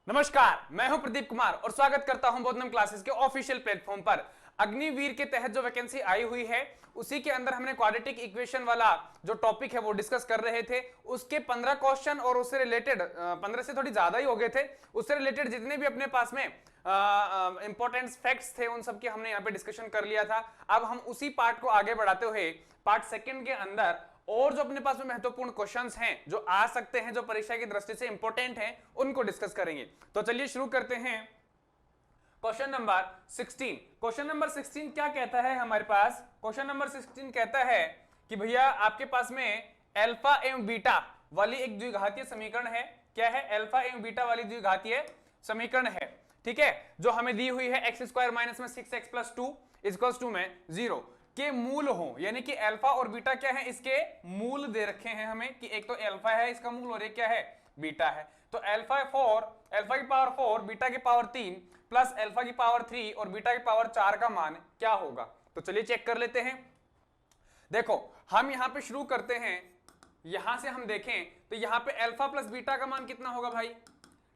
नमस्कार, मैं हूं प्रदीप कुमार और स्वागत करता हूं बोधनम क्लासेस के ऑफिशियल प्लेटफॉर्म पर। अग्निवीर के तहत जो वैकेंसी आई हुई है उसी के अंदर हमने क्वाड्रेटिक इक्वेशन वाला जो टॉपिक है वो डिस्कस कर रहे थे। उसके 15 क्वेश्चन और उससे रिलेटेड 15 से थोड़ी ज्यादा ही हो गए थे। उससे रिलेटेड जितने भी अपने पास में इंपॉर्टेंट फैक्ट्स थे उन सब के हमने यहाँ पे डिस्कशन कर लिया था। अब हम उसी पार्ट को आगे बढ़ाते हुए पार्ट सेकंड के अंदर और जो अपने पास में महत्वपूर्ण क्वेश्चंस हैं जो आ सकते हैं, जो परीक्षा की दृष्टि से इंपॉर्टेंट हैं, उनको डिस्कस करेंगे। तो चलिए शुरू करते हैं। Question number 16। क्वेश्चन नंबर 16 क्या कहता है हमारे पास? क्वेश्चन नंबर 16 कहता है कि भैया आपके पास में अल्फा एवं बीटा वाली एक द्विघातीय समीकरण है। क्या है? अल्फा एवं बीटा वाली द्विघातीय समीकरण है, ठीक है, जो हमें दी हुई है एक्स स्क्वायर माइनस में 6x प्लस 2 इक्वल्स टू में 0 के मूल हो, यानी कि अल्फा और बीटा क्या है, इसके मूल दे रखे हैं हमें कि एक तो अल्फा है इसका मूल और एक क्या है, बीटा है। तो अल्फा की पावर 4 बीटा की पावर 3 प्लस अल्फा की पावर 3 और बीटा की पावर 4 का मान क्या होगा? तो चलिए चेक कर लेते हैं। देखो हम यहां पे शुरू करते हैं, यहां से हम देखें तो यहां पे अल्फा प्लस बीटा का मान कितना होगा भाई?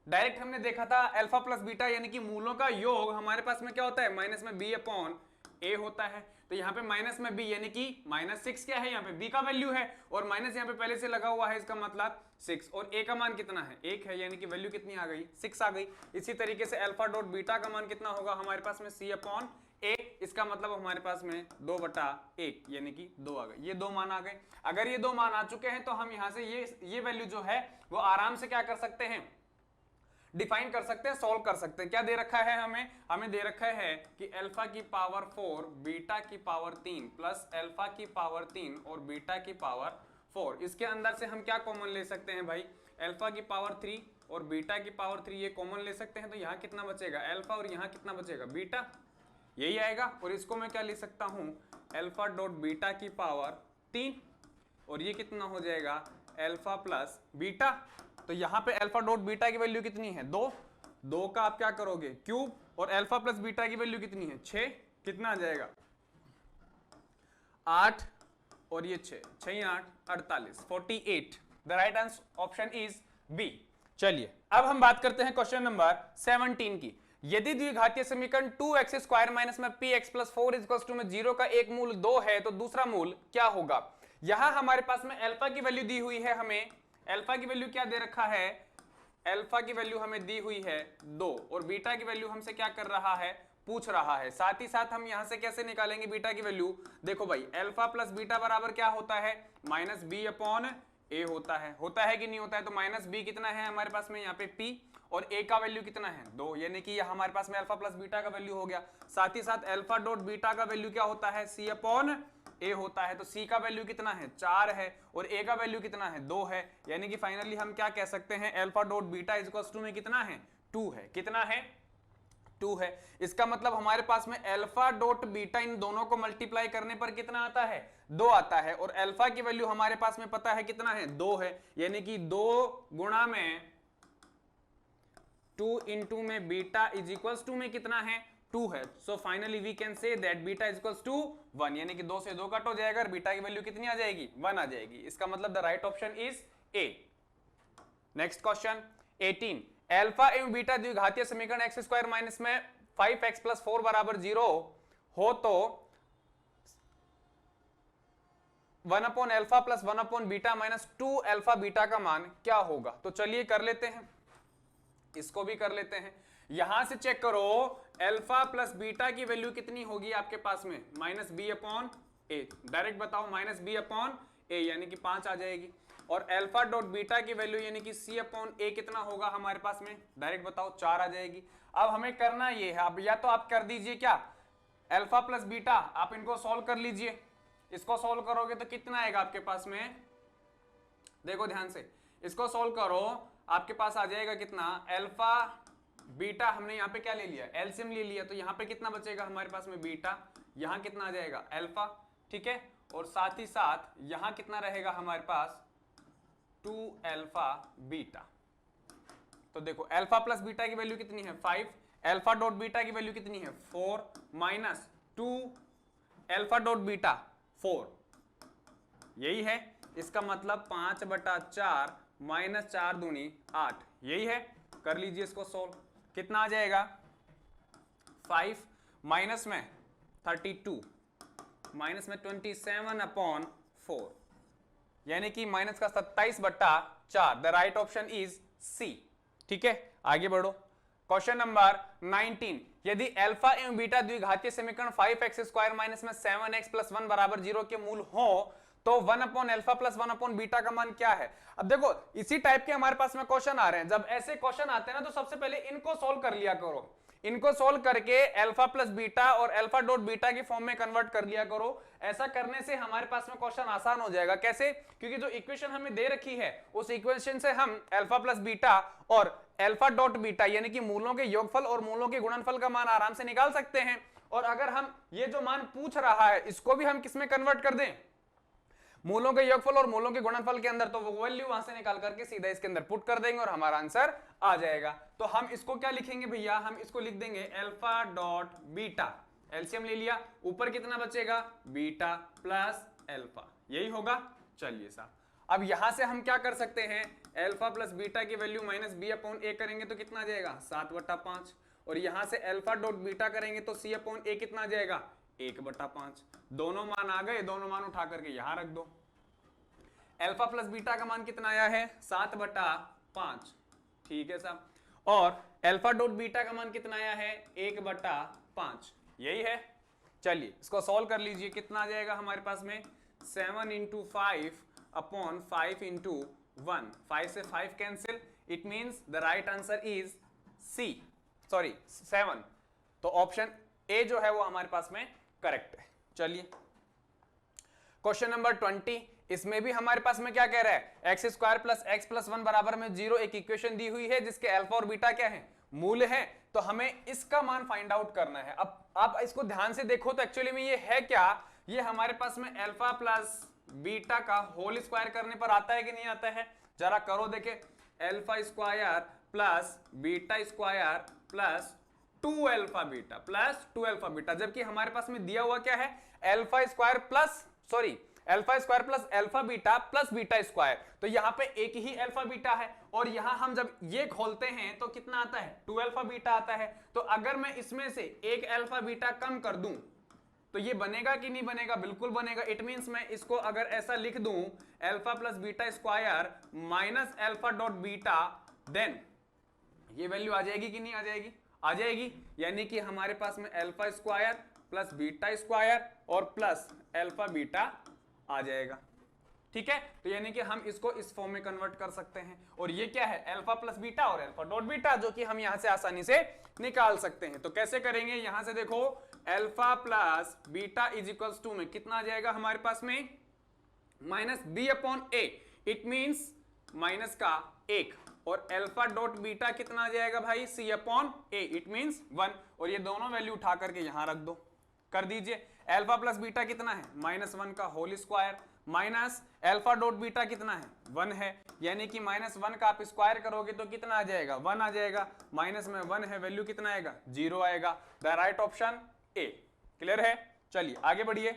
डायरेक्ट हमने देखा था अल्फा प्लस बीटा यानी कि मूलों का योग हमारे पास में क्या होता है, माइनस में b अपॉन a होता है। तो यहाँ पे माइनस में b यानी कि -6 क्या है, यहाँ पे b का वैल्यू है और माइनस यहाँ पे पहले से लगा हुआ है, इसका मतलब 6 और a का मान कितना है, 1 है, यानी कि वैल्यू कितनी आ गई, 6 आ गई। इसी तरीके से अल्फा डॉट बीटा का मान कितना होगा हमारे पास में c अपॉन a, इसका मतलब हमारे पास में 2/1 यानी कि 2 आ गए। ये दो मान आ गए। अगर ये दो मान आ चुके हैं तो हम यहाँ से ये वैल्यू जो है वो आराम से क्या कर सकते हैं, डिफाइन कर सकते हैं, सॉल्व कर सकते हैं। क्या दे रखा है हमें दे रखा है कि अल्फा की पावर 4 बीटा की पावर 3 प्लस अल्फा की पावर 3 और बीटा की पावर 4। इसके अंदर से हम क्या कॉमन ले सकते हैं भाई, अल्फा की पावर 3 और बीटा की पावर 3 ये कॉमन ले सकते हैं। तो यहाँ कितना बचेगा, अल्फा, और यहाँ कितना बचेगा, बीटा, यही आएगा। और इसको मैं क्या ले सकता हूँ, अल्फा डॉट बीटा की पावर 3 और ये कितना हो जाएगा, अल्फा प्लस बीटा। तो यहां पे अल्फा डॉट बीटा की वैल्यू कितनी है, 2 का आप क्या करोगे, क्यूब, और अल्फा प्लस बीटा की वैल्यू कितनी है, 6, कितना आ जाएगा, 8 और ये 6, 6 8 48, 48। The right answer option is B. चलिए अब हम बात करते हैं क्वेश्चन नंबर 17 की। यदि द्विघातीय समीकरण 2x स्क्वायर माइनस में px प्लस 4 इक्वल्स टू में 0 का एक मूल 2 है तो दूसरा मूल क्या होगा? यहां हमारे पास में अल्फा की वैल्यू दी हुई है, हमें अल्फा की वैल्यू क्या दे रखा है, अल्फा की वैल्यू हमें दी हुई है 2 और बीटा की वैल्यू हमसे क्या कर रहा है, पूछ रहा है। साथ ही साथ हम यहां से कैसे निकालेंगे बीटा की वैल्यू? देखो भाई अल्फा प्लस बीटा बराबर क्या होता है, माइनस बी अपॉन ए होता है कि नहीं होता है? तो माइनस बी कितना है हमारे पास में यहाँ पे p और a का वैल्यू कितना है, 2, यानी कि यह हमारे पास में अल्फा प्लस बीटा का वैल्यू हो गया। साथ ही साथ अल्फा डॉट बीटा का वैल्यू क्या होता है, c अपॉन a होता है। तो c का वैल्यू कितना है, 4 है, और a का वैल्यू कितना है, 2 है, यानी कि फाइनली हम क्या कह सकते हैं, alpha dot beta equals to में कितना है, 2 है। कितना है, 2 है। इसका मतलब हमारे पास में अल्फा डॉट बीटा इन दोनों को मल्टीप्लाई करने पर कितना आता है, 2 आता है, और अल्फा की वैल्यू हमारे पास में पता है कितना है, 2 है, यानी कि 2 गुणा में 2 इंटू में बीटा इज इक्वल्स टू में कितना है, 2 है। So finally we can say that beta is equals to 1, यानी कि 2 से 2 कट हो जाएगा और बीटा की वैल्यू कितनी आ जाएगी, 1 आ जाएगी। इसका मतलब the right option is a. Next question 18। Alpha एवं बीटा द्विघातीय समीकरण एक्स स्क्वायर माइनस में 5x प्लस 4 बराबर 0 हो तो 1 upon alpha plus 1 upon beta minus 2 alpha beta का मान क्या होगा? तो चलिए कर लेते हैं, इसको भी कर लेते हैं। यहां से चेक करो अल्फा प्लस बीटा की वैल्यू कितनी होगी आपके पास में, माइनस बी अपॉन ए। डायरेक्ट बताओ, माइनस बी अपॉन ए यानी कि 5 आ जाएगी। और अल्फा डॉट बीटा की वैल्यू यानी कि c अपॉन ए कितना होगा हमारे पास में, डायरेक्ट बताओ, 4 आ जाएगी। अब हमें करना ये है, अब या तो आप कर दीजिए क्या, अल्फा प्लस बीटा आप इनको सॉल्व कर लीजिए। इसको सॉल्व करोगे तो कितना आएगा आपके पास में, देखो ध्यान से, इसको सॉल्व करो, आपके पास आ जाएगा कितना, अल्फा बीटा हमने यहाँ पे क्या ले लिया, एलसीएम ले लिया, तो यहाँ पे कितना बचेगा हमारे पास में बीटा, यहाँ कितना आ जाएगा अल्फा, ठीक है, और साथ ही साथ यहाँ कितना रहेगा हमारे पास 2 अल्फा बीटा। तो देखो अल्फा प्लस बीटा की वैल्यू कितनी है, 5, अल्फा डॉट बीटा की वैल्यू कितनी है, 4 माइनस 2 अल्फा डॉट बीटा 4, यही है। इसका मतलब 5/4 माइनस 4 दूनी 8, यही है। कर लीजिए इसको सोल्व, कितना आ जाएगा 5 माइनस में 32 माइनस में 27/4 यानी कि माइनस का 27/4। The right option is C. ठीक है, आगे बढ़ो। क्वेश्चन नंबर 19, यदि अल्फा एवं बीटा द्विघातीय समीकरण 5x² माइनस में 7x प्लस 1 बराबर 0 के मूल हो तो 1/अल्फा प्लस 1/बीटा का मान क्या है। अब देखो इसी टाइप के हमारे पास में क्वेश्चन आ रहे हैं। जब ऐसे क्वेश्चन आते हैं ना तो सबसे पहले इनको सोल्व कर लिया करो। इनको सोल्व करके अल्फा प्लस बीटा और अल्फा डॉट बीटा की फॉर्म में कन्वर्ट कर लिया करो। ऐसा करने से हमारे पास में क्वेश्चन आसान हो जाएगा। कैसे? क्योंकि जो इक्वेशन हमें दे रखी है उस इक्वेशन से हम अल्फा प्लस बीटा और अल्फा डॉट बीटा यानी कि मूलों के योगफल और मूलों के गुणनफल का मान आराम से निकाल सकते हैं। और अगर हम ये जो मान पूछ रहा है इसको भी हम किसमें कन्वर्ट कर दें, मूलों के योगफल और मूलों के गुणनफल के अंदर, तो वो वैल्यू वहां से निकाल करके सीधा इसके अंदर पुट कर देंगे और हमारा आंसर आ जाएगा। तो हम इसको क्या लिखेंगे भैया, हम इसको लिख देंगे अल्फा डॉट बीटा। एलसीएम ले लिया, ऊपर कितना बचेगा बीटा प्लस अल्फा, यही होगा। चलिए साहब, अब यहां से हम क्या कर सकते हैं, अल्फा प्लस बीटा की वैल्यू माइनस b/a करेंगे तो कितना आ जाएगा 7/5, और यहां से अल्फा डॉट बीटा करेंगे तो c/a कितना आ जाएगा 1/5। दोनों मान आ गए, दोनों मान उठा करके यहां रख दो। अल्फा प्लस बीटा का मान कितना आया है 7/5, ठीक है साहब, और अल्फा डॉट बीटा का मान कितना आया है 1/5, यही है। चलिए इसको सॉल्व कर लीजिए, कितना आ जाएगा हमारे पास में 7 × 5/5 × 1, 5 से 5 cancel, it means the right answer is C, sorry 7। तो ऑप्शन ए जो है वो हमारे पास में करेक्ट है। चलिए क्वेश्चन नंबर 20, इसमें भी हमारे पास में क्या कह रहा है, x² प्लस x प्लस 1 बराबर में 0 एक इक्वेशन दी हुई है जिसके अल्फा और बीटा क्या है, मूल है। तो हमें इसका मान फाइंड आउट करना है। अब आप इसको ध्यान से देखो तो एक्चुअली में ये है क्या, ये हमारे पास में अल्फा प्लस बीटा का होल स्क्वायर करने पर आता है कि नहीं आता है, जरा करो देखे। Alpha square plus beta square plus 2 alpha beta plus 2 alpha beta, जबकि हमारे पास में दिया हुआ क्या है alpha square plus alpha beta plus beta square. तो यहाँ पे एक ही अल्फा बीटा है और यहाँ हम जब ये खोलते हैं तो कितना आता है 2 अल्फा बीटा आता है। तो अगर मैं इसमें से एक अल्फा बीटा कम कर दूं तो ये बनेगा कि नहीं बनेगा, बिल्कुल बनेगा। इट मींस मैं इसको अगर ऐसा लिख दूं alpha plus beta square minus alpha dot beta, then ये वैल्यू आ जाएगी कि नहीं आ जाएगी, आ जाएगी। यानी कि हमारे पास में alpha square plus beta square और प्लस अल्फा बीटा आ जाएगा, ठीक है। तो यानी कि हम इसको इस फॉर्म में कन्वर्ट कर सकते हैं। और ये क्या है अल्फा प्लस बीटा और अल्फा डॉट बीटा, जो कि हम यहां से आसानी से निकाल सकते हैं। तो कैसे करेंगे, यहां से देखो alpha plus beta is equals to में कितना आ जाएगा हमारे पास में minus b/a, it means minus का 1, और अल्फा डॉट बीटा कितना आ जाएगा भाई c/a, इट मींस 1, और ये दोनों वैल्यू उठा करके यहां रख दो, कर दीजिए। अल्फा प्लस बीटा कितना है -1 का whole square minus alpha dot beta कितना है 1 है, यानी कि -1 का आप स्क्वायर करोगे तो कितना आ जाएगा 1 आ जाएगा, माइनस में 1 है, वैल्यू कितना आएगा 0 आएगा। The right option A. Clear है। चलिए आगे बढ़िए,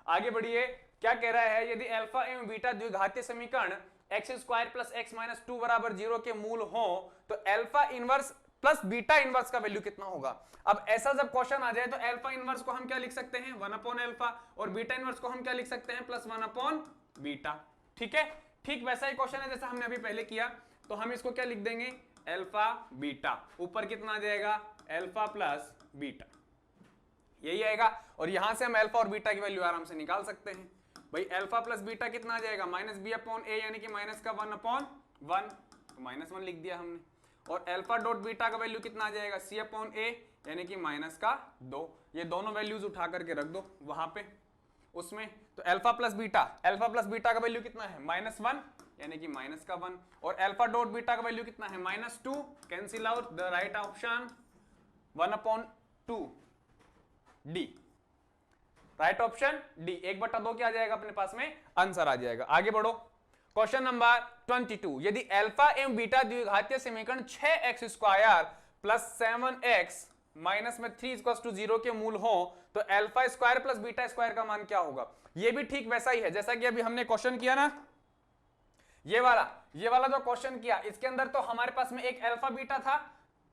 आगे बढ़िए। क्या कह रहा है, यदि अल्फा एवं बीटा द्विघातीय समीकरण x² प्लस x माइनस 2 बराबर 0 के मूल हो तो alpha inverse plus beta inverse का वैल्यू कितना होगा। अब ऐसा जब क्वेश्चन आ जाए तो अल्फा इनवर्स को हम क्या लिख सकते हैं 1/अल्फा, और बीटा इनवर्स को हम क्या लिख सकते हैं +1/बीटा, ठीक है। ठीक वैसा ही क्वेश्चन है जैसा हमने अभी पहले किया। तो हम इसको क्या लिख देंगे अल्फा बीटा, ऊपर कितना आ जाएगा अल्फा प्लस बीटा, यही आएगा। और यहां से हम अल्फा और बीटा की वैल्यू आराम से निकाल सकते हैं। भाई अल्फा प्लस बीटा कितना आ जाएगा -b/a, यानी कि माइनस का 1/1, तो -1 लिख दिया हमने। और अल्फा डॉट बीटा का वैल्यू कितना आ जाएगा c/a, यानी कि -2। ये दोनों वैल्यूज उठा करके रख दो वहां पे उसमें। तो अल्फा प्लस बीटा का वैल्यू कितना है -1, यानी कि -1, और अल्फा डॉट बीटा का वैल्यू कितना है -2, cancel out, the right option 1/2 D, right option D. 1/2 क्या आ जाएगा अपने पास में आंसर आ जाएगा। आगे बढ़ो, क्वेश्चन नंबर 22, यदि अल्फा एवं बीटा द्विघातीय समीकरण 6x² प्लस 7x माइनस में 3 = 0 के मूल हो तो alpha square plus beta square का मान क्या होगा। ये भी ठीक वैसा ही है जैसा कि अभी हमने क्वेश्चन किया ना, ये वाला जो क्वेश्चन किया इसके अंदर तो हमारे पास में एक अल्फा बीटा था,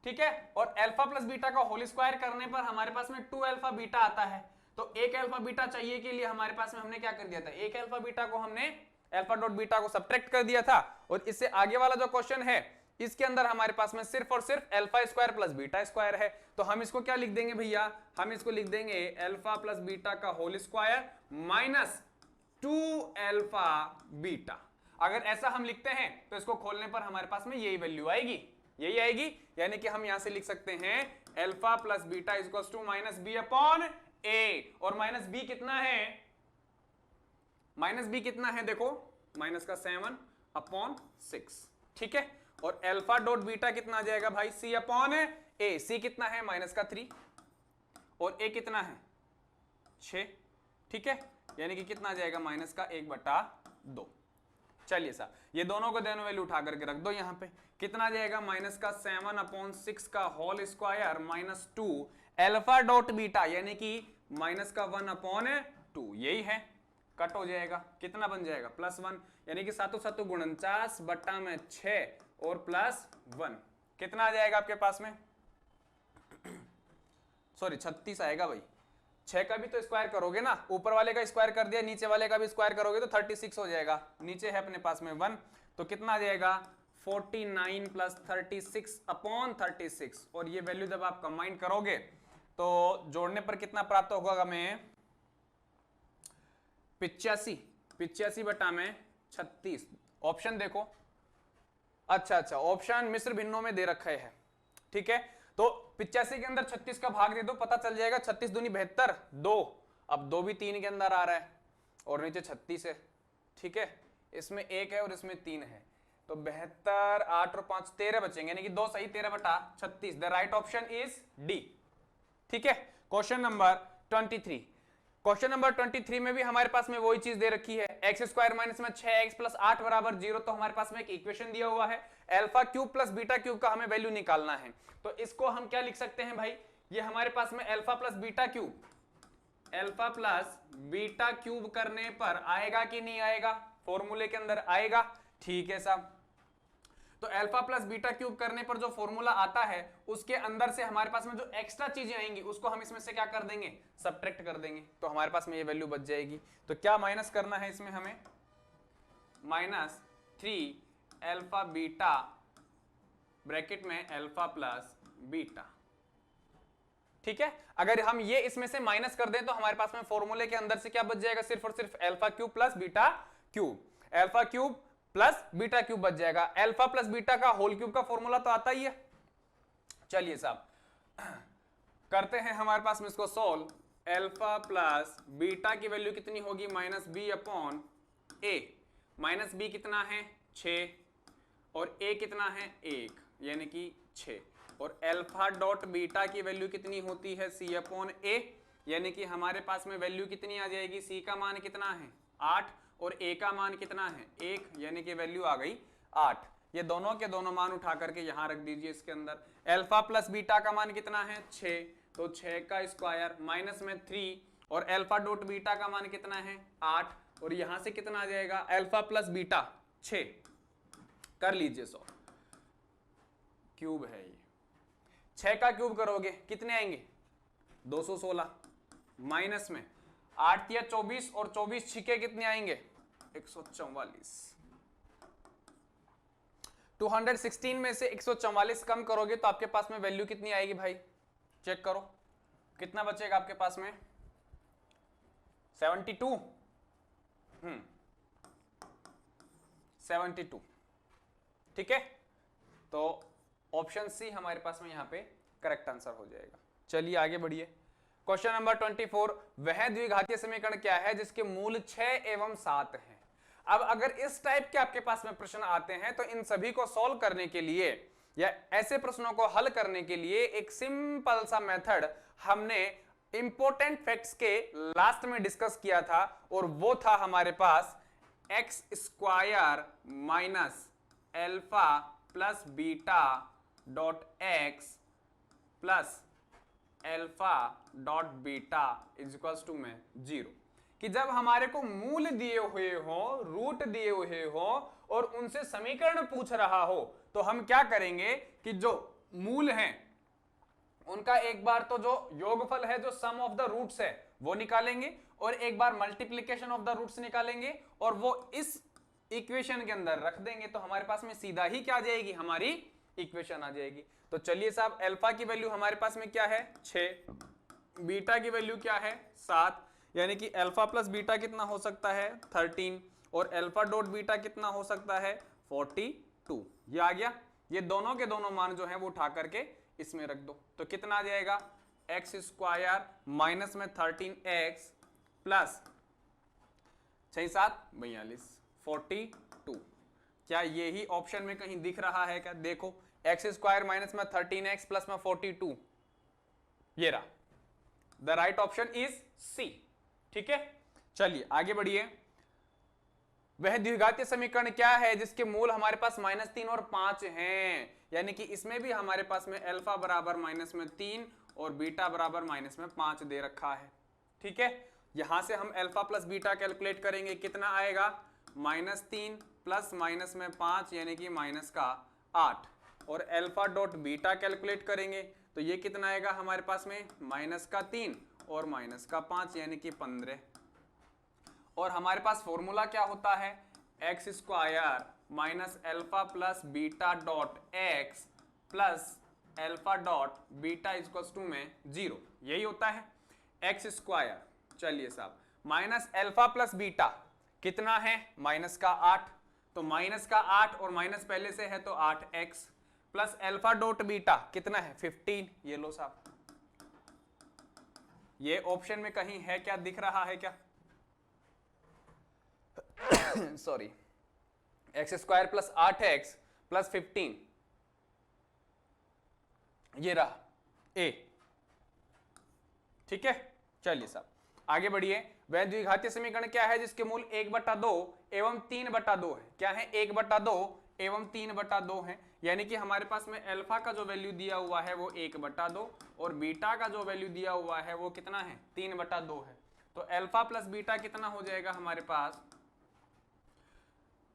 ठीक है, और अल्फा प्लस बीटा का होल स्क्वायर करने पर हमारे पास में 2 अल्फा बीटा आता है। तो एक अल्फा बीटा चाहिए के लिए हमारे पास में हमने क्या कर दिया था, एक अल्फा बीटा को हमने अल्फा डॉट बीटा को सब्ट्रैक्ट कर दिया था। और इससे आगे वाला जो क्वेश्चन है इसके अंदर हमारे पास में सिर्फ और सिर्फ alpha square plus beta square है। तो हम इसको क्या लिख देंगे भैया, हम इसको लिख देंगे अल्फा प्लस बीटा का whole square minus 2 alpha beta. अगर ऐसा हम लिखते हैं तो इसको खोलने पर हमारे पास में यही वैल्यू आएगी, यही आएगी। यानी कि हम यहां से लिख सकते हैं alpha plus beta equals to minus B upon A. और माइनस बी कितना है, माइनस बी कितना है, देखो माइनस का 7 अपॉन 6, ठीक है। और अल्फा डॉट बीटा कितना आ जाएगा भाई, सी अपॉन ए। सी कितना है, माइनस का 3, और ए कितना है 6, ठीक है। यानी कि कितना आ जाएगा, माइनस का 1/2। चलिए साहब, ये दोनों को दोनों वैल्यू उठा करके रख दो यहाँ पे। कितना आ जाएगा, माइनस का 7 अपॉन 6 का whole square minus 2 alpha dot beta, यानी कि माइनस का 1 अपॉन 2, यही है। कट हो जाएगा, कितना बन जाएगा, +1, यानी कि 7 7 49 बट्टा में 6 और +1 कितना आ जाएगा आपके पास में, सॉरी 36 आएगा भाई। 6 का भी तो स्क्वायर करोगे ना, ऊपर वाले का स्क्वायर कर दिया, नीचे वाले का भी स्क्वायर करोगे तो 36 हो जाएगा। नीचे है अपने पास में 1, तो कितना आ जाएगा 49 + 36 अपॉन 36। और ये वैल्यू जब आप कंबाइन करोगे तो जोड़ने पर कितना प्राप्त होगा हमें, 85 बटा में 36। ऑप्शन देखो, अच्छा ऑप्शन मिश्र भिन्नों में दे रखा है, ठीक है। तो 85 के अंदर 36 का भाग दे दो, पता चल जाएगा 36 दूनी 72, 2। अब 2 भी 3 के अंदर आ रहा है और नीचे 36 है, ठीक है। इसमें 1 है और इसमें 3 है, तो 72, 8 और 5 13 बचेंगे, यानी कि 2 सही 13/36। The right option is D, ठीक है। क्वेश्चन नंबर 23, क्वेश्चन नंबर 23 में भी हमारे पास में वही चीज दे रखी है, x² माइनस में 6x + 8 = 0। तो हमारे पास में एक इक्वेशन दिया हुआ है, alpha cube plus beta cube का हमें वैल्यू निकालना है। तो इसको हम क्या लिख सकते हैं भाई, ये हमारे पास में अल्फा प्लस बीटा क्यूब करने पर आएगा कि नहीं आएगा, फॉर्मूले के अंदर आएगा, ठीक है साहब। तो अल्फा प्लस बीटा क्यूब करने पर जो फॉर्मूला आता है उसके अंदर से हमारे पास में जो एक्स्ट्रा चीजें आएंगी उसको हम इसमें से क्या कर देंगे, सब्ट्रैक्ट कर देंगे। तो हमारे पास में ये वैल्यू बच जाएगी। तो क्या माइनस करना है इसमें हमें, -3 अल्फा बीटा ब्रैकेट में अल्फा प्लस बीटा, ठीक है। अगर हम ये इसमें से माइनस कर दें तो हमारे पास में फॉर्मूले के अंदर से क्या बच जाएगा, सिर्फ और सिर्फ alpha cube plus beta cube, alpha cube plus beta cube बच जाएगा। अल्फा प्लस बीटा का होल क्यूब का फॉर्मूला तो आता ही है। चलिए साहब करते हैं हमारे पास में इसको सोल्व। अल्फा प्लस बीटा की वैल्यू कितनी होगी, -b अपॉन a। -b कितना है 6 और a कितना है 1, यानी कि 6। और अल्फा डॉट बीटा की वैल्यू कितनी होती है, c अपॉन a, यानी कि हमारे पास में वैल्यू कितनी आ जाएगी, c का मान कितना है 8 और a का मान कितना है 1, यानी कि वैल्यू आ गई 8। ये दोनों के दोनों मान उठा करके यहां रख दीजिए इसके अंदर। अल्फा प्लस बीटा का मान कितना है 6, तो 6 का स्क्वायर माइनस में 3, और अल्फा डॉट बीटा का मान कितना है 8, और यहां से कितना आ जाएगा अल्फा प्लस बीटा 6, कर लीजिए 100 क्यूब है ये। 6 का क्यूब करोगे कितने आएंगे 216, माइनस में 8 या 24 और 24 छिके कितने आएंगे 144। 216 में से 144 कम करोगे तो आपके पास में वैल्यू कितनी आएगी भाई, चेक करो कितना बचेगा आपके पास में 72। 72, ठीक है। तो ऑप्शन सी हमारे पास में यहां पे करेक्ट आंसर हो जाएगा। चलिए आगे बढ़िए। क्वेश्चन नंबर 24, वह द्विघातीय समीकरण क्या है जिसके मूल 6 एवं 7 हैं। अब अगर इस टाइप के आपके पास में प्रश्न आते हैं तो इन सभी को सॉल्व करने के लिए या ऐसे प्रश्नों को हल करने के लिए एक सिंपल सा मेथड हमने इंपॉर्टेंट फैक्ट्स के लास्ट में डिस्कस किया था, और वो था हमारे पास x² minus alpha plus beta dot x plus alpha dot beta is equals to में 0। कि जब हमारे को मूल दिए हुए हो, रूट दिए हुए हो और उनसे समीकरण पूछ रहा हो, तो हम क्या करेंगे कि जो मूल हैं उनका एक बार तो जो योगफल है, जो सम ऑफ द रूट्स है, वो निकालेंगे और एक बार मल्टीप्लीकेशन ऑफ द रूट्स निकालेंगे और वो इस इक्वेशन के अंदर रख देंगे, तो हमारे पास में सीधा ही क्या आ जाएगी, हमारी इक्वेशन आ जाएगी। तो चलिए साहब, अल्फा की वैल्यू हमारे पास में क्या है 6, बीटा की वैल्यू क्या है 7, यानी कि अल्फा प्लस बीटा कितना हो सकता है 13 और अल्फा डॉट बीटा कितना हो सकता है 42। ये आ गया। ये दोनों के दोनों मान जो है वो उठा करके इसमें रख दो, तो कितना आ जाएगा एक्स स्क्वायर माइनस में 13x प्लस 6 7 42 42। क्या यही ऑप्शन में कहीं दिख रहा है क्या? देखो, एक्स स्क्वायर माइनस में 13x प्लस में 42, ये रहा। The right option is C. ठीक है, चलिए आगे बढ़िए। वह द्विघातीय समीकरण क्या है जिसके मूल हमारे पास -3 और 5 हैं, यानी कि इसमें भी हमारे पास में अल्फा बराबर -3 और बीटा बराबर -5 दे रखा है। ठीक है, यहां से हम अल्फा प्लस बीटा कैलकुलेट करेंगे, कितना आएगा -3 प्लस -5 यानी कि -8 और अल्फा डॉट बीटा कैलकुलेट करेंगे तो ये कितना आएगा हमारे पास में -3 और -5 यानी कि 15। और हमारे पास फॉर्मूला क्या होता है x square minus alpha plus beta dot x plus alpha dot beta equals to में 0, यही होता है एक्स स्क्वायर। चलिए साहब, माइनस अल्फा प्लस बीटा कितना है -8, तो -8 और माइनस पहले से है तो 8x plus alpha dot beta कितना है 15। ये लो साहब, ये ऑप्शन में कहीं है क्या, दिख रहा है क्या? Sorry, x square plus 8x plus 15, ये रहा ए। ठीक है, चलिए साहब आगे बढ़िए। वह द्विघातीय समीकरण क्या है जिसके मूल 1/2 एवं 3/2 है? क्या है 1/2 एवं 3/2 है, यानी कि हमारे पास में अल्फा का जो वैल्यू दिया हुआ है वो 1/2 और बीटा का जो वैल्यू दिया हुआ है वो कितना है 3/2 है। तो अल्फा प्लस बीटा कितना हो जाएगा हमारे पास,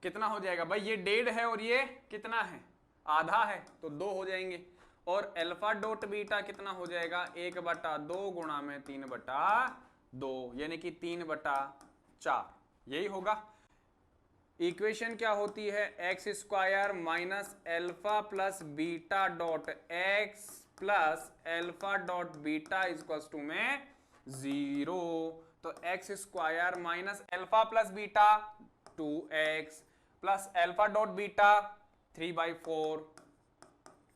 कितना हो जाएगा भाई, ये 1.5 है और ये कितना है आधा है, तो 2 हो जाएंगे। और अल्फा डॉट बीटा कितना हो जाएगा 1/2 गुणा में 3/2 यानी कि 3/4, यही होगा। इक्वेशन क्या होती है x square minus alpha plus beta dot x plus alpha dot beta equals to में 0। तो x square minus alpha plus beta 2x plus alpha dot beta 3/4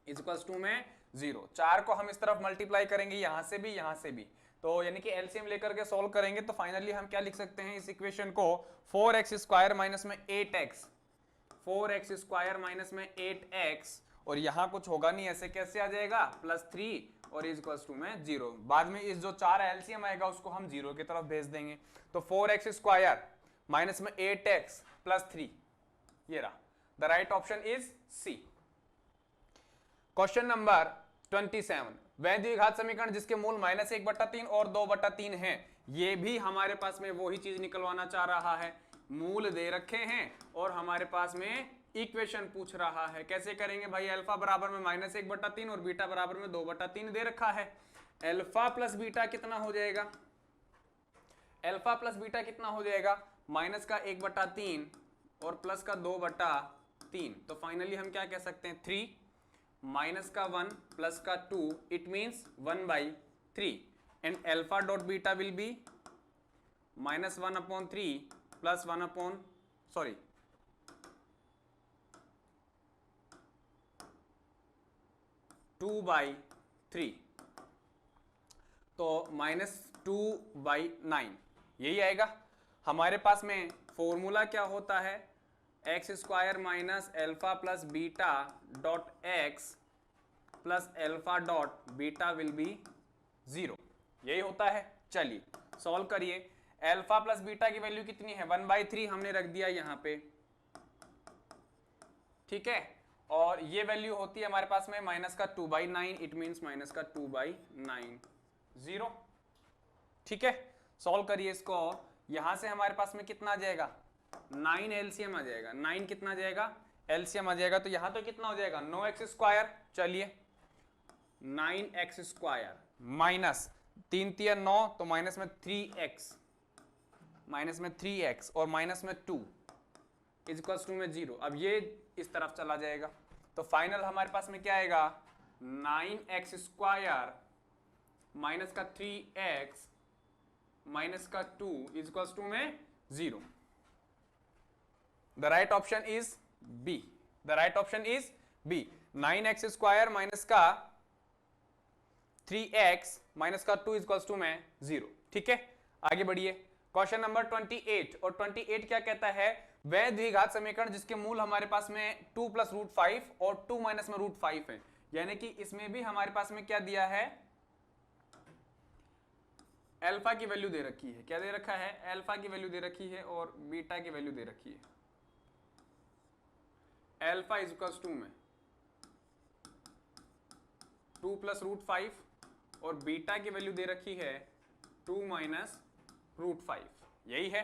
equals to में 0। 4 को हम इस तरफ मल्टीप्लाई करेंगे, यहां से भी यहां से भी, तो यानी कि एलसीएम लेकर के सॉल्व करेंगे तो फाइनली हम क्या लिख सकते हैं इस इक्वेशन को 4x स्क्वायर माइनस में 8x, 4x स्क्वायर माइनस में 8x, और यहां कुछ होगा नहीं, ऐसे कैसे आ जाएगा +3 और इक्वल्स टू में 0। बाद में इस जो 4 एलसीएम आएगा उसको हम 0 की तरफ भेज देंगे, तो 4x स्क्वायर माइनस में 8x प्लस 3, ये रहा। The right option is C. Question number 27, वह द्विघात समीकरण जिसके मूल -1/3 और 2/3 हैं, ये भी हमारे पास में वही चीज निकलवाना चाह रहा है। मूल दे रखे हैं और हमारे पास में इक्वेशन पूछ रहा है। कैसे करेंगे भाई, अल्फा बराबर में -1/3 और बीटा बराबर में 2/3 दे रखा है। अल्फा प्लस बीटा कितना हो जाएगा, अल्फा प्लस बीटा कितना हो जाएगा, माइनस का 1/3 और प्लस का 2/3, तो फाइनली हम क्या कह सकते हैं 3, माइनस का 1 प्लस का 2, it means 1/3 and alpha dot beta will be -1/3 plus 2/3, तो -2/9, यही आएगा। हमारे पास में फॉर्मूला क्या होता है x square minus alpha plus beta dot x plus alpha dot beta will be 0, यही होता है। चलिए सॉल्व करिए। अल्फा प्लस बीटा की वैल्यू कितनी है 1/3 हमने रख दिया यहाँ पे, ठीक है, और ये वैल्यू होती है हमारे पास में माइनस का 2/9, इट मीन्स माइनस का 2/9, 0। ठीक है, सॉल्व करिए इसको। यहां से हमारे पास में कितना आ जाएगा 9 एलसीएम आ जाएगा। 9 कितना आ जाएगा एलसीएम आ जाएगा, तो यहां तो कितना हो जाएगा 9x²। चलिए 9x² माइनस 3 3 9 तो माइनस में 3x, माइनस में 3x और माइनस में 2 इज इक्वल्स टू में 0। अब ये इस तरफ चला जाएगा, तो फाइनल हमारे पास में क्या आएगा 9x² माइनस का 3x माइनस का 2 इज इक्वल्स टू में 0। The right option is B, the right option is B. 9x² minus का 3x माइनस का 2 इज इक्वल्स टू में 0। ठीक है, आगे बढ़िए। क्वेश्चन नंबर 28, और 28 क्या कहता है, वह द्विघात समीकरण जिसके मूल हमारे पास में 2 + √5 और 2 माइनस में √5 है। यानी कि इसमें भी हमारे पास में क्या दिया है, अल्फा की वैल्यू दे रखी है। क्या दे रखा है, अल्फा की वैल्यू दे रखी है और बीटा की वैल्यू दे रखी है। अल्फा इज इक्वल्स टू में 2 + √5 और बीटा की वैल्यू दे रखी है 2 माइनस √5। यही है,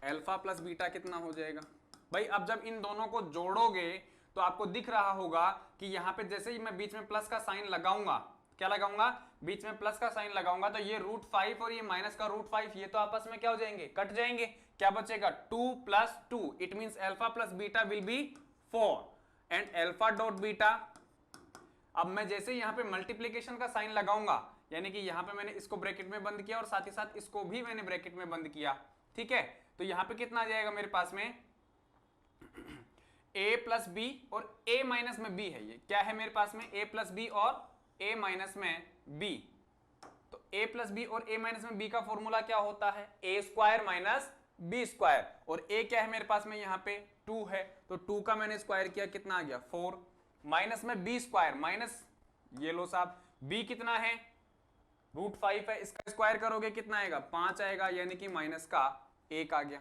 अल्फा प्लस बीटा कितना हो जाएगा भाई। अब जब इन दोनों को जोड़ोगे तो आपको दिख रहा होगा कि यहां पे जैसे ही मैं बीच में प्लस का साइन लगाऊंगा, क्या लगाऊंगा, बीच में प्लस का साइन लगाऊंगा, तो ये √5 और ये माइनस का √5 ये तो आपस में क्या हो जाएंगे, कट जाएंगे। क्या बचेगा 2 + 2, it means alpha plus beta will be 4 and alpha dot beta. अब मैं जैसे यहां पे मल्टीप्लीकेशन का साइन लगाऊंगा, यानी कि यहां पे मैंने इसको ब्रैकेट में बंद किया और साथ ही साथ इसको भी मैंने ब्रैकेट में बंद किया। ठीक है, तो यहां पे कितना आ जाएगा मेरे पास में a + b और a माइनस में b है। ये क्या है मेरे पास में a + b और a माइनस में b। तो a + b और a माइनस में b का फॉर्मूला क्या होता है, a² माइनस b²। और a क्या है मेरे पास में यहाँ पे 2 है, तो 2 का मैंने स्क्वायर किया, कितना आ गया 4 माइनस में b² माइनस ये लो साहब b कितना है √5 है, इसका स्क्वायर करोगे कितना आएगा 5 आएगा, यानी कि माइनस का 1 आ गया।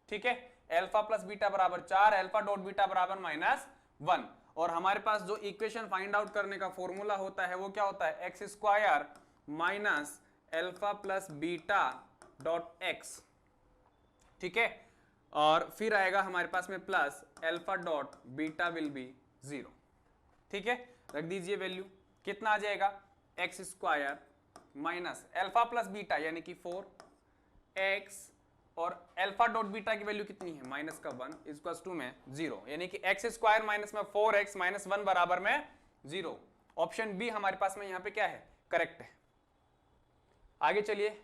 ठीक है, अल्फा प्लस बीटा बराबर 4, अल्फा डॉट बीटा बराबर -1। और हमारे पास जो इक्वेशन फाइंड आउट करने का फॉर्मूला होता है वो क्या होता है, x² minus alpha plus beta dot x। ठीक है, और फिर आएगा हमारे पास में plus alpha dot beta will be 0। ठीक है, रख दीजिए वैल्यू, कितना आ जाएगा x² minus alpha plus beta यानी कि 4x और अल्फा डॉट बीटा की वैल्यू कितनी है माइनस का 1 इज इक्वल टू में 0, यानी कि x² माइनस में 4x माइनस 1 बराबर में 0। ऑप्शन बी हमारे पास में यहाँ पे क्या है, करेक्ट है। आगे चलिए,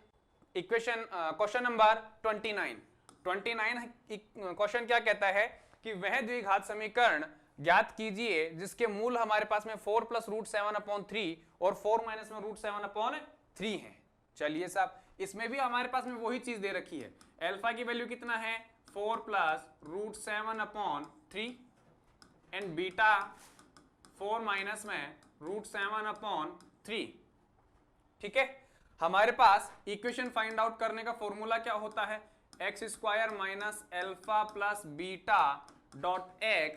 इक्वेशन क्वेश्चन नंबर 29 क्वेश्चन क्या कहता है कि वह द्विघात समीकरण ज्ञात कीजिए जिसके मूल हमारे पास में 4 + √7/3 और 4 माइनस में √7/3 है। चलिए साहब, इसमें भी हमारे पास में वही चीज दे रखी है। अल्फा की वैल्यू कितना है 4 + √7/3 एंड बीटा 4 माइनस में √7/3। ठीक है, हमारे पास इक्वेशन फाइंड आउट करने का फॉर्मूला क्या होता है, x² minus alpha plus beta dot x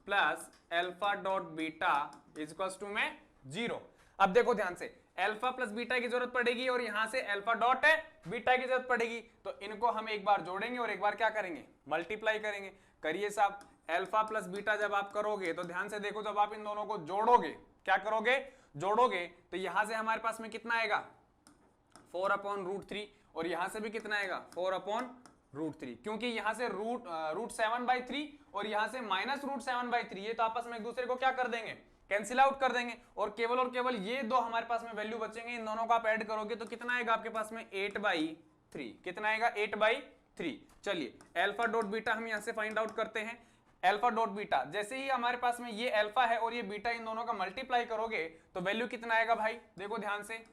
plus alpha dot beta is equal to में 0। अब देखो ध्यान से, अल्फा प्लस बीटा की जरूरत पड़ेगी और यहां से अल्फा डॉट बीटा की जरूरत पड़ेगी, तो इनको हम एक बार जोड़ेंगे और एक बार क्या करेंगे, मल्टीप्लाई करेंगे। करिए साहब, अल्फा प्लस बीटा जब आप करोगे तो ध्यान से देखो, जब आप इन दोनों को जोड़ोगे, क्या करोगे, जोड़ोगे, तो यहां से हमारे पास में कितना आएगा 4/√3 और यहां से भी कितना आएगा 4/√3, क्योंकि यहां से √7/3 और यहां से -√7/3 ये तो आपस में एक दूसरे को क्या कर देंगे, कैंसिल आउट कर देंगे, और केवल ये दो हमारे पास में वैल्यू बचेंगे। इन दोनों को आप ऐड करोगे तो कितना आएगा आपके पास में 8/3, कितना आएगा 8/3। चलिए अल्फा डॉट बीटा हम यहां से फाइंड आउट करते हैं। अल्फा डॉट बीटा, जैसे ही हमारे पास में ये अल्फा है और ये बीटा, इन दोनों का मल्टीप्लाई करोगे तो वैल्यू कितना आएगा भाई, देखो ध्यान से,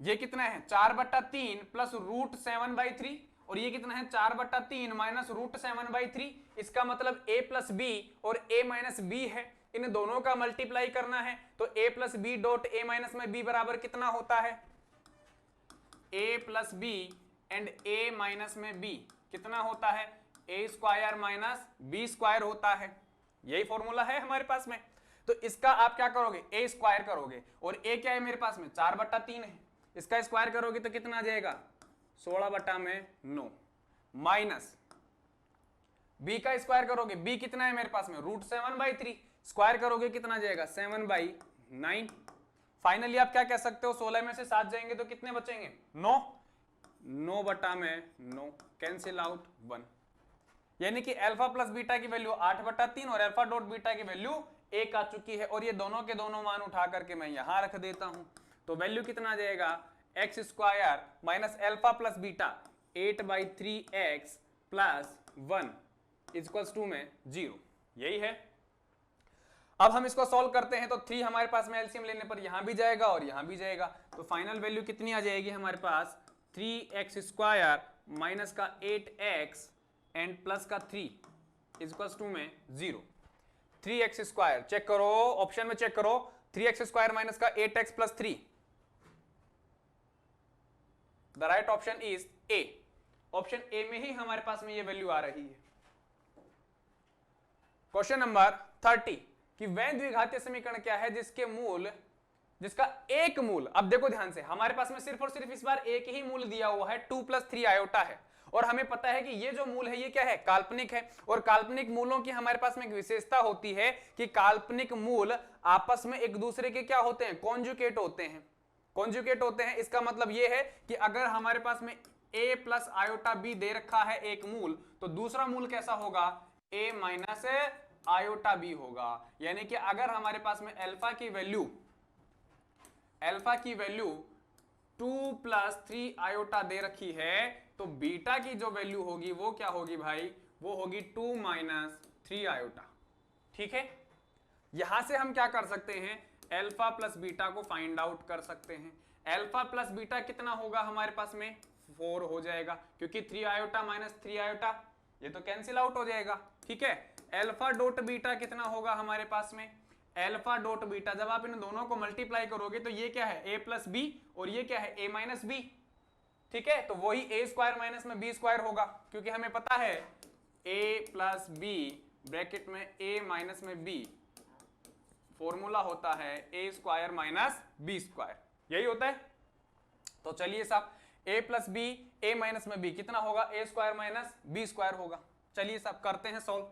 ये कितना है 4/3 प्लस √7/3 और ये कितना है 4/3 माइनस √7/3। इसका मतलब a प्लस बी और a माइनस बी है, इन दोनों का मल्टीप्लाई करना है, तो a plus B dot a minus में b बराबर कितना होता है, a plus B and a minus में b कितना होता है, a² माइनस b² होता है। यही फॉर्मूला है हमारे पास में। तो इसका आप क्या करोगे, a² करोगे और a क्या है मेरे पास में 4/3 है, इसका स्क्वायर करोगे तो कितना आ जाएगा 16/9 माइनस b का स्क्वायर करोगे, b कितना है मेरे पास में √7/3, स्क्वायर करोगे कितना आ जाएगा 7/9। फाइनली आप क्या कह सकते हो 16 में से 7 जाएंगे तो कितने बचेंगे 9, 9/9 कैंसिल आउट 1, यानी कि अल्फा प्लस बीटा की वैल्यू 8/3 और अल्फा डॉट बीटा की वैल्यू 1 आ चुकी है। और ये दोनों के दोनों मान उठा करके मैं यहां रख देता हूं, तो वैल्यू कितना आ जाएगा x² minus alpha plus beta 8/3x plus 1 equals to में 0। यही है। अब हम इसको सॉल्व करते हैं तो 3 हमारे पास में एलसीएम लेने पर यहां भी जाएगा और यहां भी जाएगा, तो फाइनल वैल्यू कितनी आ जाएगी हमारे पास 3x² माइनस का 8x एंड प्लस का 3 इक्वल्स टू में 0। 3x² चेक करो, ऑप्शन में चेक करो, 3x² माइनस का 8x plus 3, the right option is a. Option A में ही हमारे पास में ये वैल्यू आ रही है। क्वेश्चन नंबर 30 कि वह द्विघातीय समीकरण क्या है जिसका एक मूल, अब देखो ध्यान से, हमारे पास में सिर्फ और सिर्फ इस बार एक ही मूल दिया हुआ है 2 + 3 आयोटा है, और हमें पता है कि ये जो मूल है ये क्या है काल्पनिक है, और काल्पनिक मूलों की हमारे पास में एक विशेषता होती है कि काल्पनिक मूल आपस में एक दूसरे के क्या होते हैं कॉन्जुगेट होते हैं। कॉन्जुगेट होते हैं इसका मतलब ये है कि अगर हमारे पास में a प्लस आयोटा b दे रखा है एक मूल, तो दूसरा मूल कैसा होगा a माइनस आयोटा b होगा। यानी कि अगर हमारे पास में अल्फा की वैल्यू 2 + 3 आयोटा दे रखी है, तो बीटा की जो वैल्यू होगी वो क्या होगी भाई, वो होगी 2 - 3 आयोटा। ठीक है, यहां से हम क्या कर सकते हैं अल्फा प्लस बीटा को फाइंड आउट कर सकते हैं। अल्फा प्लस बीटा कितना होगा हमारे पास में 4 हो जाएगा, क्योंकि 3 आयोटा माइनस 3 आयोटा ये तो कैंसिल आउट हो जाएगा। ठीक है, अल्फा डॉट बीटा कितना होगा हमारे पास में, अल्फा डॉट बीटा जब आप इन दोनों को मल्टीप्लाई करोगे तो ये क्या है a + b और ये क्या है a - b। ठीक है, तो वही a² माइनस में b² होगा, क्योंकि हमें पता है a + b ब्रैकेट में a माइनस में b फॉर्मूला होता है a² माइनस b², यही होता है। तो चलिए साहब a + b a माइनस में b कितना होगा a² माइनस b² होगा। चलिए साहब करते हैं सॉल्व,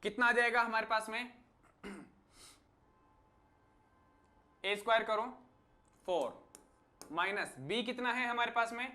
कितना आ जाएगा हमारे पास में a² करो 4 माइनस b कितना है हमारे पास में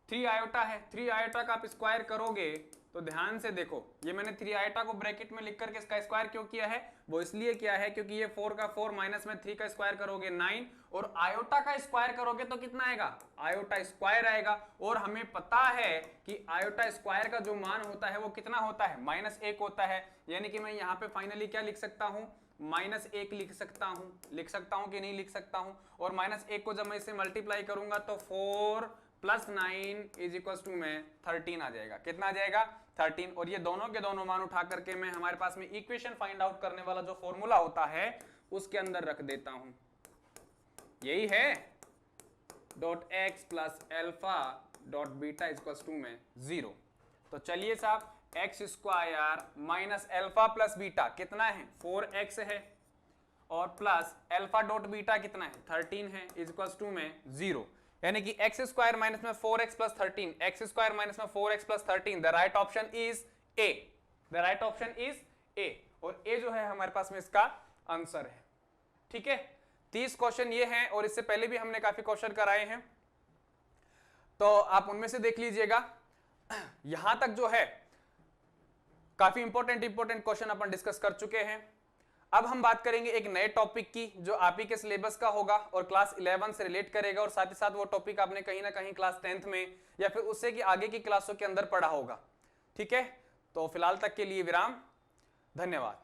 3 आयोटा है, 3 आयोटा का आप स्क्वायर करोगे तो ध्यान से देखो, ये मैंने 3 आयोटा को ब्रैकेट में लिख करके इसका स्क्वायर क्यों किया है, वो इसलिए किया है क्योंकि ये 4 का 4 माइनस में 3 का स्क्वायर करोगे 9, और आयोटा का स्क्वायर करोगे तो कितना आएगा आयोटा स्क्वायर आएगा। और हमें पता है कि आयोटा स्क्वायर का जो मान होता है वो कितना होता है -1 होता है, यानी कि मैं यहाँ पे फाइनली क्या लिख सकता हूँ -1 लिख सकता हूँ कि नहीं लिख सकता हूँ। और -1 को जब मैं इससे मल्टीप्लाई करूंगा तो 4 + 9 इक्वल्स टू में 13 आ जाएगा। कितना आ जाएगा 13, और ये दोनों के दोनों मान उठा करके मैं हमारे पास में इक्वेशन फाइंड आउट करने वाला जो फॉर्मूला होता है उसके अंदर रख देता हूं, यही है .x + alpha .beta equals to में 0। तो चलिए साहब x² minus alpha plus beta कितना है 4x है, और प्लस अल्फा डॉट बीटा कितना है 13 है इक्वल्स टू में 0, यानी कि x² माइनस में 4x + 13, x² माइनस में 4x + 13, the right option is a, the right option is a, और ए जो है हमारे पास में इसका आंसर है। ठीक है, 30 क्वेश्चन ये हैं, और इससे पहले भी हमने काफी क्वेश्चन कराए हैं, तो आप उनमें से देख लीजिएगा। यहां तक जो है काफी इंपॉर्टेंट क्वेश्चन अपन डिस्कस कर चुके हैं। अब हम बात करेंगे एक नए टॉपिक की जो आप ही के सिलेबस का होगा और क्लास 11 से रिलेट करेगा, और साथ ही साथ वो टॉपिक आपने कहीं ना कहीं क्लास 10th में या फिर उससे की आगे की क्लासों के अंदर पढ़ा होगा। ठीक है, तो फिलहाल तक के लिए विराम, धन्यवाद।